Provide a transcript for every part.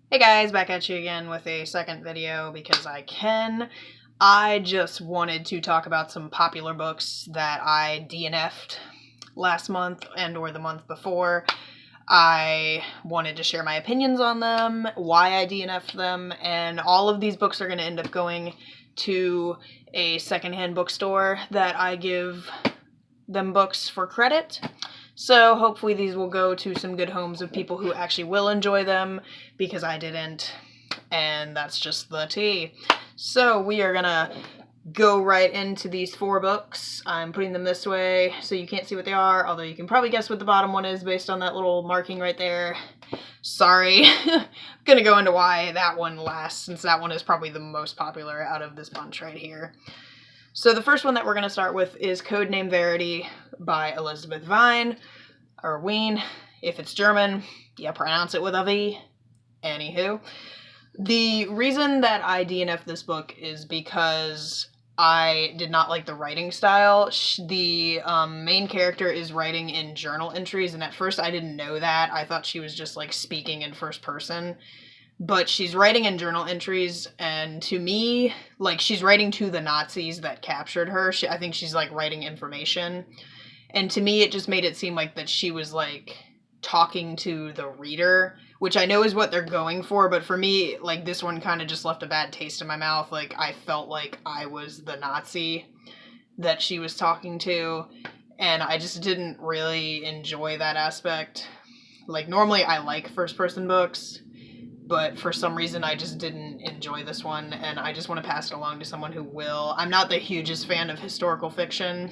Hey guys, back at you again with a second video because I can. I just wanted to talk about some popular books that I DNF'd last month and or the month before. I wanted to share my opinions on them, why I DNF'd them, and all of these books are going to end up going to a secondhand bookstore that I give them books for credit. So hopefully these will go to some good homes of people who actually will enjoy them, because I didn't, and that's just the tea. So we are gonna go right into these 4 books. I'm putting them this way so you can't see what they are, although you can probably guess what the bottom one is based on that little marking right there. Sorry. I'm gonna go into why that one last, since that one is probably the most popular out of this bunch right here. So the first one that we're going to start with is Codename Verity by Elizabeth Vine, or Wien. If it's German, you pronounce it with a V. Anywho. The reason that I DNF'd this book is because I did not like the writing style. The main character is writing in journal entries, and at first I didn't know that. I thought she was just like speaking in first person. But she's writing in journal entries, and to me, like, she's writing to the Nazis that captured her. I think she's, like, writing information. And to me, it just made it seem like that she was, like, talking to the reader, which I know is what they're going for, but for me, like, this one kind of just left a bad taste in my mouth. Like, I felt like I was the Nazi that she was talking to, and I just didn't really enjoy that aspect. Like, normally I like first-person books, but for some reason I just didn't enjoy this one, and I just want to pass it along to someone who will. I'm not the hugest fan of historical fiction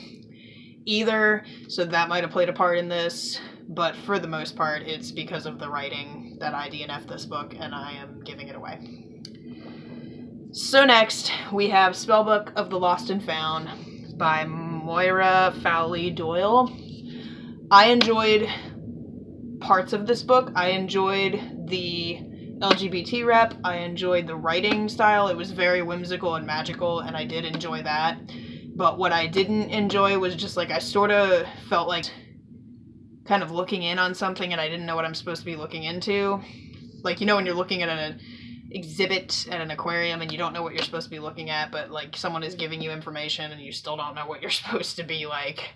either, so that might have played a part in this, but for the most part, it's because of the writing that I DNF'd this book, and I am giving it away. So next, we have Spellbook of the Lost and Found by Moira Fowley Doyle. I enjoyed parts of this book. I enjoyed the LGBT rep. I enjoyed the writing style. It was very whimsical and magical, and I did enjoy that. But what I didn't enjoy was just, like, I sort of felt like kind of looking in on something, and I didn't know what I'm supposed to be looking into. Like, you know when you're looking at an exhibit at an aquarium and you don't know what you're supposed to be looking at, but, like, someone is giving you information and you still don't know what you're supposed to be, like,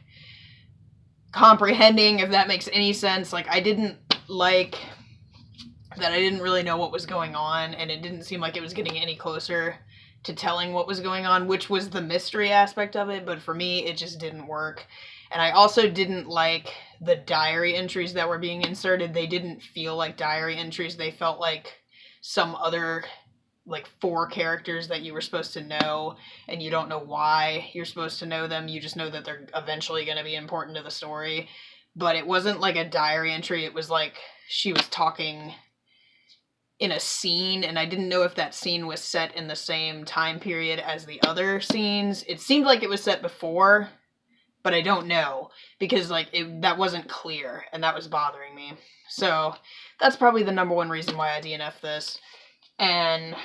comprehending, if that makes any sense. Like, I didn't like that I didn't really know what was going on, and it didn't seem like it was getting any closer to telling what was going on, which was the mystery aspect of it, but for me, it just didn't work. And I also didn't like the diary entries that were being inserted. They didn't feel like diary entries. They felt like some other, like, 4 characters that you were supposed to know, and you don't know why you're supposed to know them. You just know that they're eventually going to be important to the story. But it wasn't like a diary entry. It was like she was talking in a scene, and I didn't know if that scene was set in the same time period as the other scenes. It seemed like it was set before, but I don't know, because, like, that wasn't clear, and that was bothering me. So that's probably the number one reason why I DNF'd this. And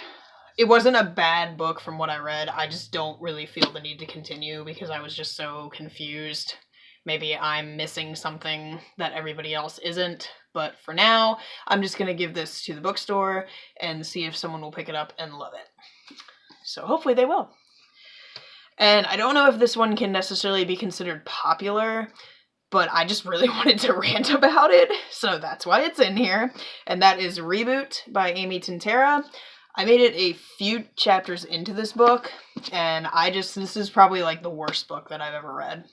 it wasn't a bad book from what I read. I just don't really feel the need to continue because I was just so confused. Maybe I'm missing something that everybody else isn't, but for now, I'm just going to give this to the bookstore and see if someone will pick it up and love it. So hopefully they will. And I don't know if this one can necessarily be considered popular, but I just really wanted to rant about it, so that's why it's in here. And that is Reboot by Amy Tintera. I made it a few chapters into this book, and this is probably like the worst book that I've ever read.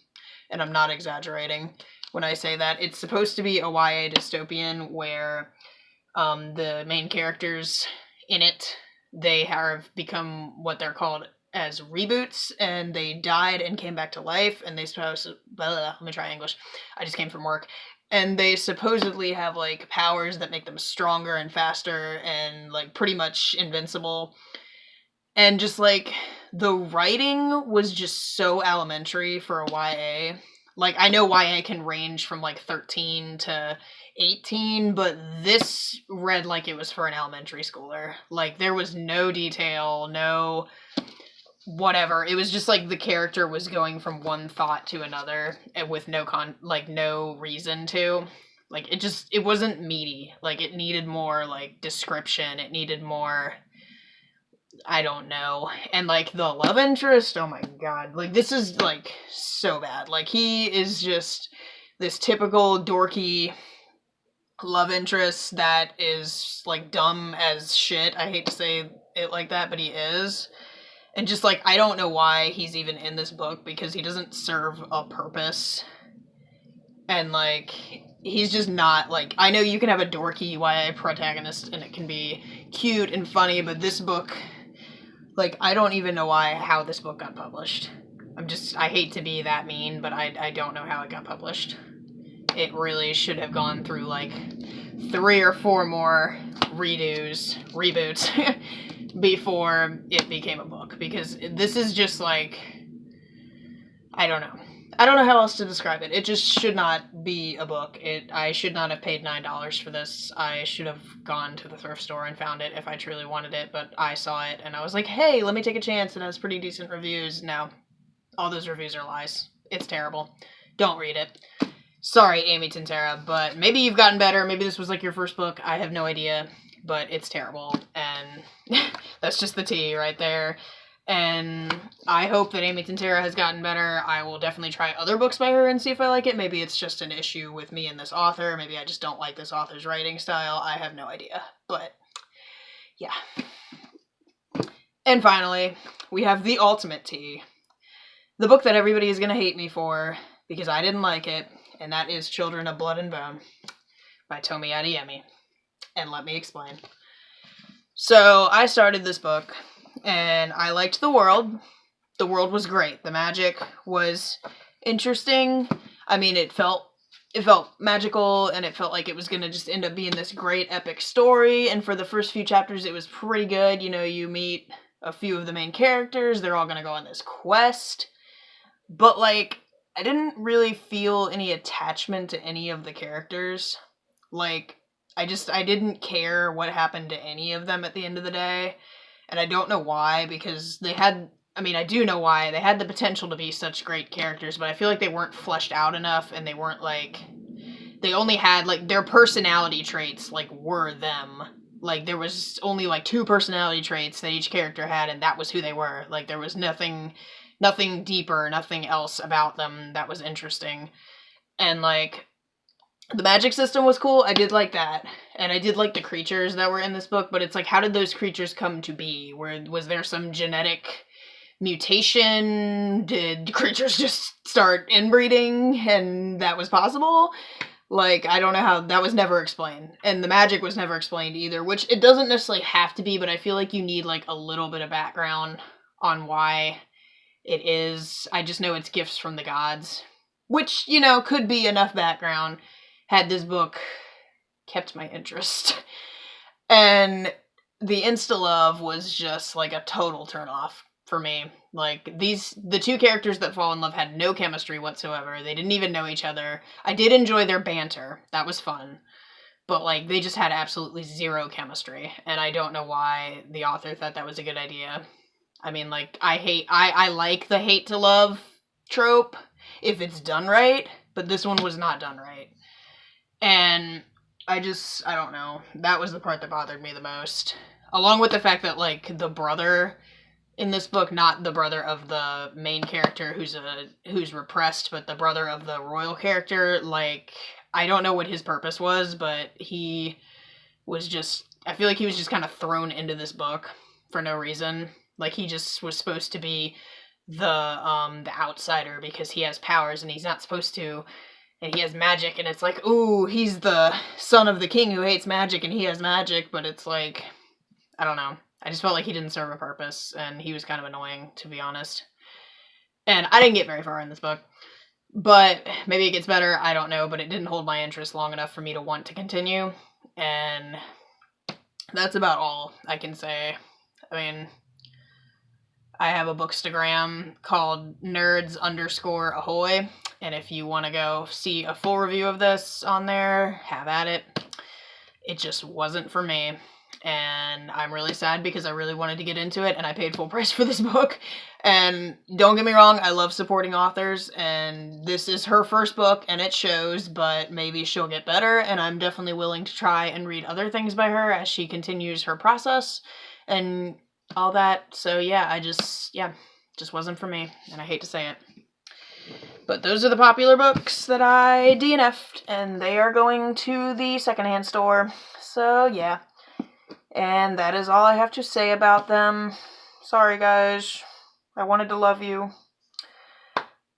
And I'm not exaggerating when I say that. It's supposed to be a YA dystopian where the main characters in it, they have become what they're called as reboots, and they died and came back to life, and they let me try English. I just came from work. And they supposedly have, like, powers that make them stronger and faster and, like, pretty much invincible. And just, like, the writing was just so elementary for a YA. Like, I know YA can range from, like, 13 to 18, but this read like it was for an elementary schooler. Like, there was no detail, no whatever. It was just, like, the character was going from one thought to another, and with no reason to. Like, it wasn't meaty. Like, it needed more, like, description. It needed more, I don't know. And, like, the love interest, oh my god. Like, this is, like, so bad. Like, he is just this typical dorky love interest that is, like, dumb as shit. I hate to say it like that, but he is. And just, like, I don't know why he's even in this book, because he doesn't serve a purpose. And, like, he's just not, like, I know you can have a dorky YA protagonist and it can be cute and funny, but this book, like, I don't even know how this book got published. I hate to be that mean, but I don't know how it got published. It really should have gone through, like, 3 or 4 more reboots, before it became a book, because this is just, like, I don't know. I don't know how else to describe it. It just should not be a book. I should not have paid $9 for this. I should have gone to the thrift store and found it if I truly wanted it, but I saw it and I was like, hey, let me take a chance. It has pretty decent reviews. No, all those reviews are lies. It's terrible. Don't read it. Sorry, Amy Tintera, but maybe you've gotten better. Maybe this was like your first book. I have no idea, but it's terrible, and that's just the tea right there. And I hope that Amy Tintera has gotten better. I will definitely try other books by her and see if I like it. Maybe it's just an issue with me and this author. Maybe I just don't like this author's writing style. I have no idea. But, yeah. And finally, we have the ultimate tea. The book that everybody is going to hate me for, because I didn't like it, and that is Children of Blood and Bone by Tomi Adeyemi. And let me explain. So, I started this book, and I liked the world. The world was great. The magic was interesting. I mean, it felt magical, and it felt like it was going to just end up being this great epic story, and for the first few chapters it was pretty good. You know, you meet a few of the main characters, they're all going to go on this quest, but, like, I didn't really feel any attachment to any of the characters. Like, I didn't care what happened to any of them at the end of the day. And I don't know why, because I do know why. They had the potential to be such great characters, but I feel like they weren't fleshed out enough, and they weren't, like, they only had, like, their personality traits, like, were them. Like, there was only, like, 2 personality traits that each character had, and that was who they were. Like, there was nothing deeper, nothing else about them that was interesting. And, like, the magic system was cool. I did like that. And I did like the creatures that were in this book, but it's like, how did those creatures come to be? Was there some genetic mutation? Did creatures just start inbreeding and that was possible? Like, I don't know how, that was never explained. And the magic was never explained either, which it doesn't necessarily have to be, but I feel like you need, like, a little bit of background on why it is. I just know it's gifts from the gods, which, you know, could be enough background had this book kept my interest. And the insta-love was just, like, a total turnoff for me. Like, the 2 characters that fall in love had no chemistry whatsoever. They didn't even know each other. I did enjoy their banter. That was fun. But, like, they just had absolutely 0 chemistry. And I don't know why the author thought that was a good idea. I mean, like, I like the hate to love trope if it's done right, but this one was not done right. And I don't know. That was the part that bothered me the most. Along with the fact that, like, the brother in this book, not the brother of the main character who's repressed, but the brother of the royal character, like, I don't know what his purpose was, but he was just, I feel like he was just kind of thrown into this book for no reason. Like, he just was supposed to be the outsider because he has powers and he's not supposed to. And he has magic, and it's like, ooh, he's the son of the king who hates magic, and he has magic, but it's like, I don't know. I just felt like he didn't serve a purpose, and he was kind of annoying, to be honest. And I didn't get very far in this book. But maybe it gets better, I don't know, but it didn't hold my interest long enough for me to want to continue. And that's about all I can say. I mean, I have a bookstagram called nerds_ahoy. And if you want to go see a full review of this on there, have at it. It just wasn't for me. And I'm really sad because I really wanted to get into it and I paid full price for this book. And don't get me wrong, I love supporting authors, and this is her first book and it shows, but maybe she'll get better, and I'm definitely willing to try and read other things by her as she continues her process and all that. So yeah, just wasn't for me, and I hate to say it. But those are the popular books that I DNF'd, and they are going to the secondhand store. So yeah. And that is all I have to say about them. Sorry, guys. I wanted to love you.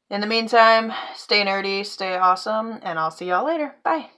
In the meantime, stay nerdy, stay awesome, and I'll see y'all later. Bye.